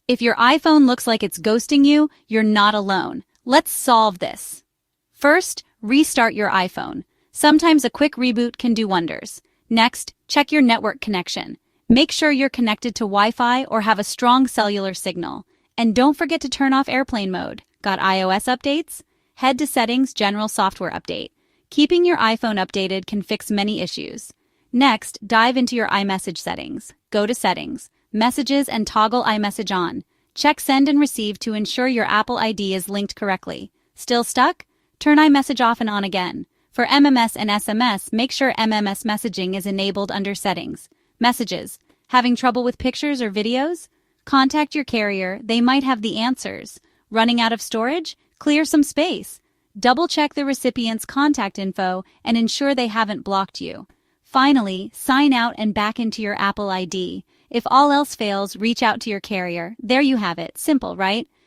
If your iPhone looks like it's ghosting you, you're not alone. Let's solve this. First, restart your iPhone. Sometimes a quick reboot can do wonders. Next, check your network connection. Make sure you're connected to Wi-Fi or have a strong cellular signal. And don't forget to turn off airplane mode. Got iOS updates? Head to Settings, General Software Update. Keeping your iPhone updated can fix many issues. Next, dive into your iMessage settings. Go to Settings, Messages, and toggle iMessage on. Check Send and Receive to ensure your Apple ID is linked correctly. Still stuck? Turn iMessage off and on again. For MMS and SMS, make sure MMS messaging is enabled under Settings. Messages. Having trouble with pictures or videos? Contact your carrier, they might have the answers. Running out of storage? Clear some space. Double-check the recipient's contact info and ensure they haven't blocked you. Finally, sign out and back into your Apple ID. If all else fails, reach out to your carrier. There you have it. Simple, right?